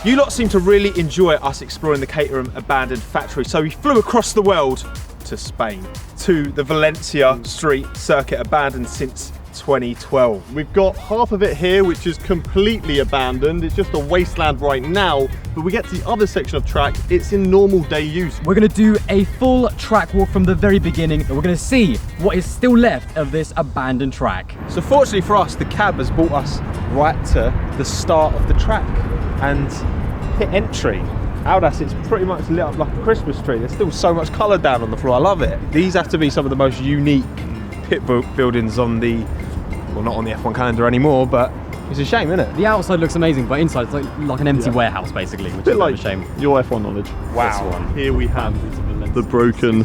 You lot seem to really enjoy us exploring the Caterham abandoned factory, so we flew across the world to Spain, to the Valencia Street circuit, abandoned since 2012. We've got half of it here, which is completely abandoned. It's just a wasteland right now, but we get to the other section of track, it's in normal day use. We're gonna do a full track walk from the very beginning, and we're gonna see what is still left of this abandoned track. So fortunately for us, the cab has brought us right to the start of the track and hit entry. Audas, it's pretty much lit up like a Christmas tree. There's still so much colour down on the floor, I love it. These have to be some of the most unique pit buildings on the, well, not on the F1 calendar anymore, but it's a shame, isn't it? The outside looks amazing, but inside it's like an empty warehouse basically, which is like a shame. Your F1 knowledge. Wow. Here we have the broken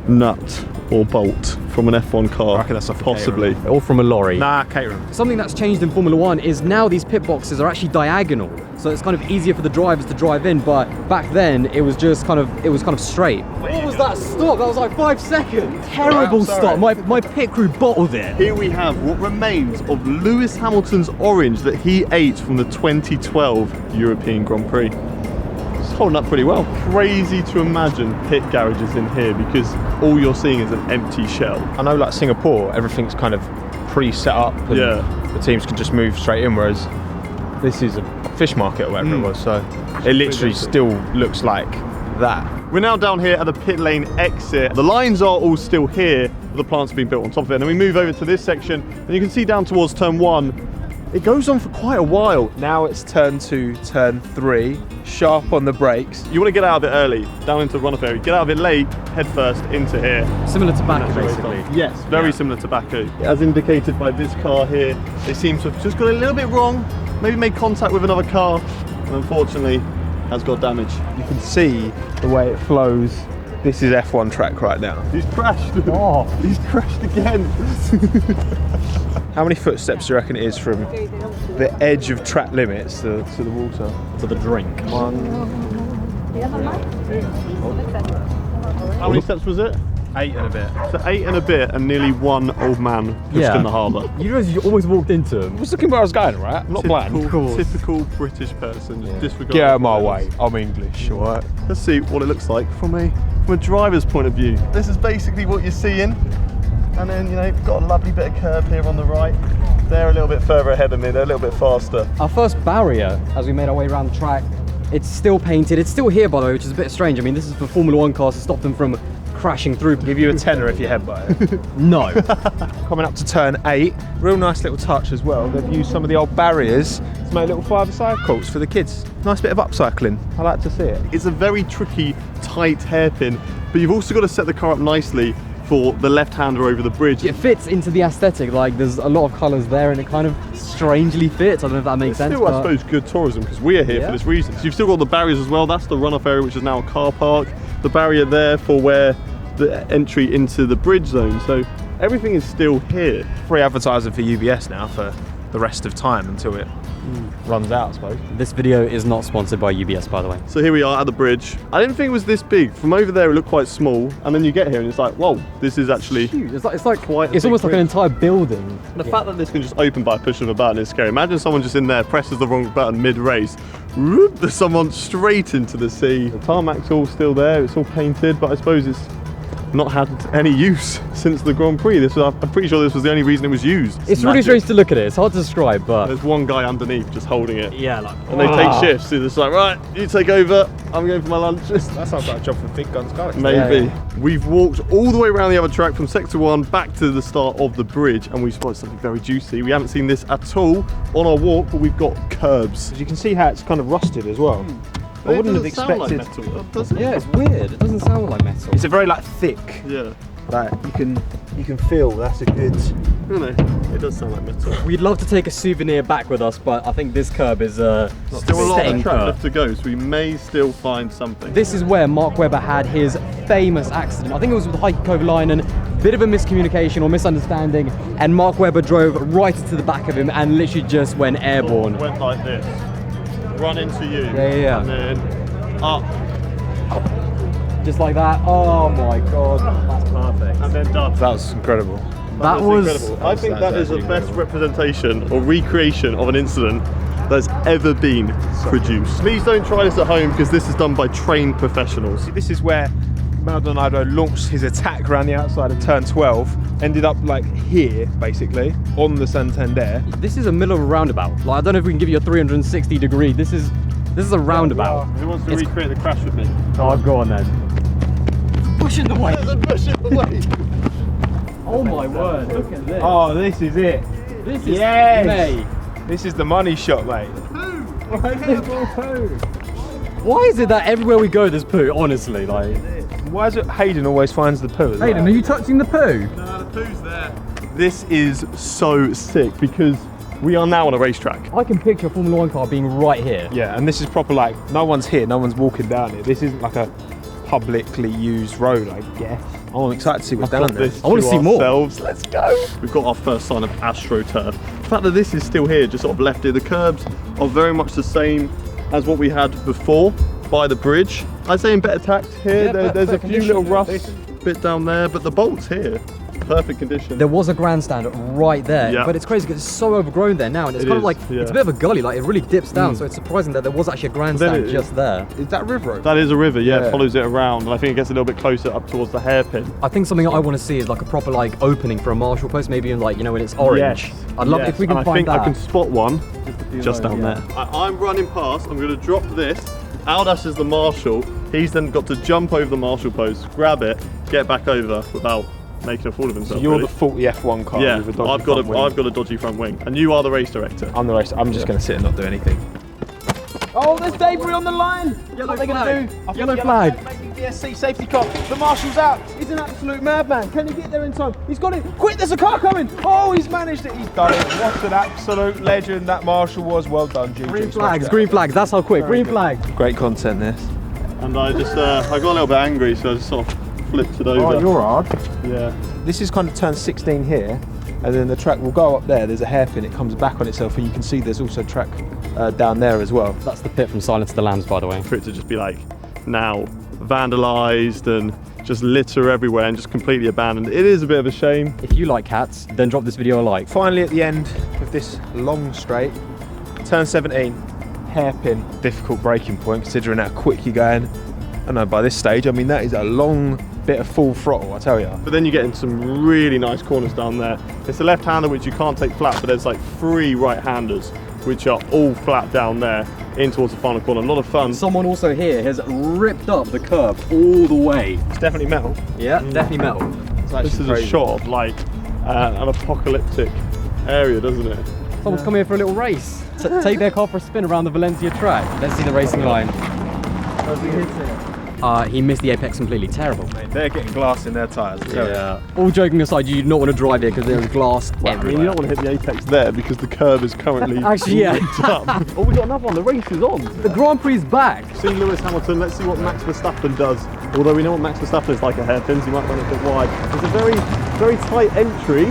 nut or bolt from an F1 car. I reckon that's off a possibly. Or from a lorry. Nah, Caterham. Something that's changed in Formula 1 is now these pit boxes are actually diagonal, so it's kind of easier for the drivers to drive in. But back then, it was just kind of straight. What was that stop? That was like 5 seconds. Terrible stop. My pit crew bottled it. Here we have what remains of Lewis Hamilton's orange that he ate from the 2012 European Grand Prix. It's holding up pretty well. Crazy to imagine pit garages in here because all you're seeing is an empty shell. I know, like Singapore, everything's kind of pre-set up and the teams can just move straight in, whereas this is a fish market or whatever it was, so it literally still looks like that. We're now down here at the pit lane exit. The lines are all still here, but the plant's been built on top of it. And then we move over to this section, and you can see down towards turn 1, it goes on for quite a while. Now it's turn 2, turn 3, sharp on the brakes. You want to get out of it early, down into the runoff area. Get out of it late, head first into here. Similar to Baku, basically. Yes, very similar to Baku. As indicated by this car here, they seem to have just got a little bit wrong, maybe made contact with another car, and unfortunately has got damage. You can see the way it flows. This is F1 track right now. He's crashed. Oh, he's crashed again. How many footsteps do you reckon it is from the edge of track limits to the water? To the drink. How many steps was it? 8 and a bit. So 8 and a bit, and nearly 1 old man pushed in the harbour. You realize you almost walked into him. I was looking where I was going, right? I'm not blind. Typical British person, just disregard. Get out of my way. I'm English, alright? Let's see what it looks like from a driver's point of view. This is basically what you're seeing. And then, you know, got a lovely bit of curb here on the right. They're a little bit further ahead of me, they're a little bit faster. Our first barrier, as we made our way around the track, it's still painted. It's still here, by the way, which is a bit strange. I mean, this is for Formula 1 cars to stop them from crashing through. Give you a tenner if you headbutt it. No. Coming up to turn 8, real nice little touch as well. They've used some of the old barriers to make little 5-a-side courts for the kids. Nice bit of upcycling. I like to see it. It's a very tricky, tight hairpin, but you've also got to set the car up nicely for the left-hander over the bridge. It fits into the aesthetic, like there's a lot of colours there and it kind of strangely fits. I don't know if that makes sense. Still, I suppose, good tourism because we are here for this reason. So you've still got the barriers as well. That's the runoff area, which is now a car park. The barrier there for where the entry into the bridge zone. So everything is still here. Free advertising for UBS now for the rest of time until it runs out, I suppose. This video is not sponsored by UBS, by the way. So here we are at the bridge. I didn't think it was this big. From over there it looked quite small, and then you get here and it's like, whoa, this is actually huge. It's like quite it's almost like an entire building. The fact that this can just open by pushing of a button is scary. Imagine someone just in there presses the wrong button mid-race, whoop, there's someone straight into the sea. The tarmac's all still there, it's all painted, but I suppose it's not had any use since the Grand Prix. I'm pretty sure this was the only reason it was used. It's really strange to look at it. It's hard to describe, but there's one guy underneath just holding it. Yeah, like, and they take shifts. So it's like, right, you take over. I'm going for my lunch. That sounds like a job for Big Guns Galaxy. Maybe. We've walked all the way around the other track from sector 1 back to the start of the bridge, and we've spotted something very juicy. We haven't seen this at all on our walk, but we've got curbs. You can see how it's kind of rusted as well. I wouldn't have expected. Sound like metal, does it? yeah, it's weird. It doesn't sound like metal. It's a very like thick. Yeah. Like you can feel that's a good. I don't know. It does sound like metal. We'd love to take a souvenir back with us, but I think this curb is still a lot of staying track curb. left to go, so we may still find something. This is where Mark Webber had his famous accident. I think it was with Heikki Kovalainen. Bit of a miscommunication or misunderstanding, and Mark Webber drove right into the back of him and literally just went airborne. Went like this. Run into you. Yeah. And then up. Just like that. Oh my god, that's perfect. And then done. That was incredible. That was incredible. I think that is the best representation or recreation of an incident that's ever been produced. Please don't try this at home because this is done by trained professionals. This is where Maldonado launched his attack around the outside of turn 12, ended up like here, basically, on the Santander. This is a middle of a roundabout. Like, I don't know if we can give you a 360 degree. This is a roundabout. Who wants to recreate the crash with me? Oh, I've gone then. Pushing the way. Pushing the way. Oh my word, look at this. Oh, this is it. This is Mate. This is the money shot, mate. Why is it that everywhere we go there's poo, honestly? Like, Why is it Hayden always finds the poo? Hayden, are you touching the poo? No, the poo's there. This is so sick because we are now on a racetrack. I can picture a Formula 1 car being right here. Yeah, and this is proper like, no one's here, no one's walking down it. This isn't like a publicly used road, I guess. Oh, I'm excited to see what's down there. I want to see more. Let's go. We've got our first sign of AstroTurf. The fact that this is still here, just sort of left here. The curbs are very much the same as what we had before by the bridge. I'd say in better tact here. Yeah, There's a few little rough decent. bit down there, but the bolts here, perfect condition. There was a grandstand right there, Yeah. but it's crazy because it's so overgrown there now, and it's It kind of is, like, yeah. it's a bit of a gully, like it really dips down, so it's surprising that there was actually a grandstand just there. Is that River Road? That is a river, yeah, Yeah. it follows it around, and I think it gets a little bit closer up towards the hairpin. I think something I want to see is like a proper like opening for a marshal post, maybe in like, you know, when it's orange. I'd love if we can and find I think that. I can spot one just down yeah. there. I'm running past, I'm going to drop this. Aldas is the marshal. He's then got to jump over the marshal post, grab it, get back over without making a fool of himself. So you're really. the faulty F1 car Yeah, with a dodgy I've got front wing. a dodgy front wing, and you are the race director. I'm the racer. I'm just going to sit and not do anything. Oh, there's debris on the line. Yellow what are they going flag. to do? I think Yellow flag. Maybe DSC safety car. The marshal's out. He's an absolute madman. Can he get there in time? He's got it. Quick, there's a car coming. Oh, he's managed it. He's done it. What an absolute legend that marshal was. Well done, GG. Green flags, that's how quick. Green flag. Great content, this. And I just, I got a little bit angry, so I just sort of flipped it over. Oh, you're hard. Yeah. This is kind of turn 16 here, and then the track will go up there. There's a hairpin. It comes back on itself, and you can see there's also track down there as well. That's the pit from Silence of the Lambs, by the way. For it to just be like now vandalised and just litter everywhere and just completely abandoned. It is a bit of a shame. If you like cats, then drop this video a like. Finally, at the end of this long straight, turn 17, hairpin, difficult braking point considering how quick you're going. I know by this stage, I mean that is a long bit of full throttle, I tell you. But then you get into some really nice corners down there. It's a left-hander which you can't take flat, but there's like 3 right-handers which are all flat down there in towards the final corner. A lot of fun. Someone also here has ripped up the curb all the way. It's definitely metal. Yeah, definitely metal. This is a shot of like an apocalyptic area, doesn't it? Someone's come here for a little race. Take their car for a spin around the Valencia track. Let's see the racing line. He missed the apex completely. Terrible. Mate, they're getting glass in their tyres. Yeah. All joking aside, you do not want to drive here because there's glass I mean, everywhere. you don't want to hit the apex there because the curb is currently Actually, yeah. ripped up. Oh, we got another one. The race is on. The Grand Prix is back. See Lewis Hamilton. Let's see what Max Verstappen does. Although we know what Max Verstappen is like at hairpins, he might run a bit wide. It's a very, very tight entry,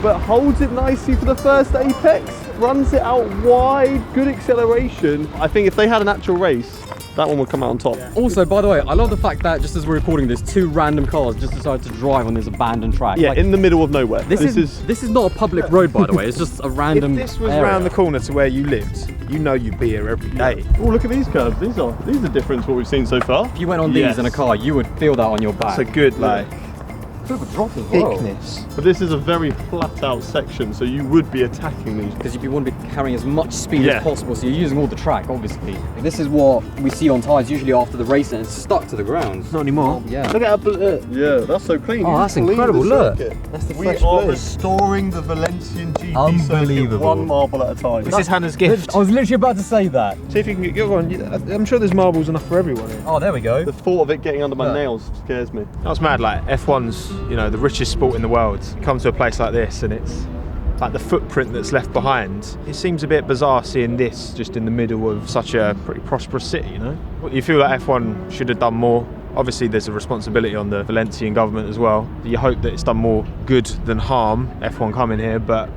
but holds it nicely for the first apex. Runs it out wide. Good acceleration. I think if they had an actual race, that one would come out on top. Also, by the way, I love the fact that just as we're recording this, 2 random cars just decided to drive on this abandoned track. Yeah, Like, in the middle of nowhere. this is not a public road, by the way. It's just a random. If this was area. around the corner to where you lived, you know you'd be here every day. Oh, look at these curves. These are different to what we've seen so far. If you went on these in a car, you would feel that on your back. It's a good like bit of a drop as well. thickness. But this is a very flat out section, so you would be attacking these. Because you want to be carrying as much speed Yeah. as possible, so you're using all the track, obviously. This is what we see on tyres usually after the race, and it's stuck to the ground. Not anymore. Yeah. Look at how yeah, that's so clean. Oh, You that's cleaned the incredible, look. circuit. That's the We fresh are blue. restoring the Valencian GP Unbelievable. circuit one marble at a time. This is Hannah's gift. I was literally about to say that. See if you can get your one. I'm sure there's marbles enough for everyone here. Oh, there we go. The thought of it getting under my Yeah. nails scares me. That's mad. Like F1's, you know, the richest sport in the world. You come to a place like this, and it's like the footprint that's left behind. It seems a bit bizarre seeing this just in the middle of such a pretty prosperous city. You know, you feel like F1 should have done more. Obviously, there's a responsibility on the Valencian government as well. You hope that it's done more good than harm. F1 coming here, but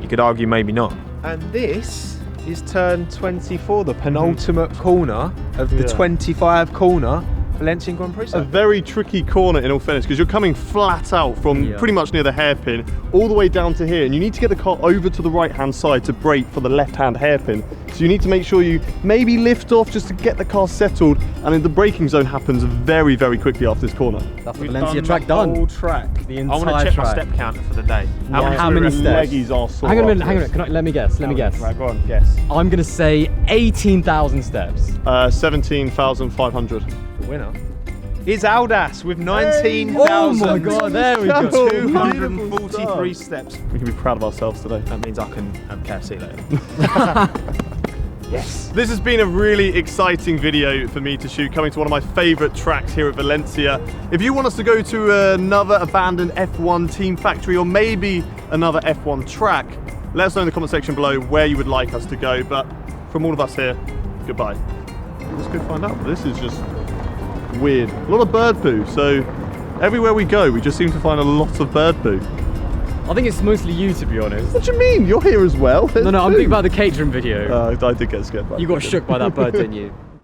you could argue maybe not. And this is turn 24, the penultimate corner of the 25 corner Valencian Grand Prix a circuit. very tricky corner in all fairness, because you're coming flat out from pretty much near the hairpin all the way down to here, and you need to get the car over to the right hand side to brake for the left hand hairpin. So you need to make sure you maybe lift off just to get the car settled, and then the braking zone happens very, very quickly after this corner. That's the Valencia track the done. whole track. The I want to entire check my track. step counter for the day. How many steps? Leggies are sore Hang on a minute, after hang on a this. minute. Let me guess. Let me guess. Right, go on, guess. I'm gonna say 18,000 steps. 17,500. The winner is Aldas with 19,000. Oh my god, there we go. 243 steps. We can be proud of ourselves today. That means I can have KFC later. Yes. This has been a really exciting video for me to shoot, coming to one of my favourite tracks here at Valencia. If you want us to go to another abandoned F1 team factory, or maybe another F1 track, let us know in the comment section below where you would like us to go. But from all of us here, goodbye. Let's go find out. This is just weird. A lot of bird poo. So everywhere we go, we just seem to find a lot of bird poo. I think it's mostly you, to be honest. What do you mean? You're here as well. No, I'm thinking about the catering video. I did get scared by You got shook by that bird, didn't you?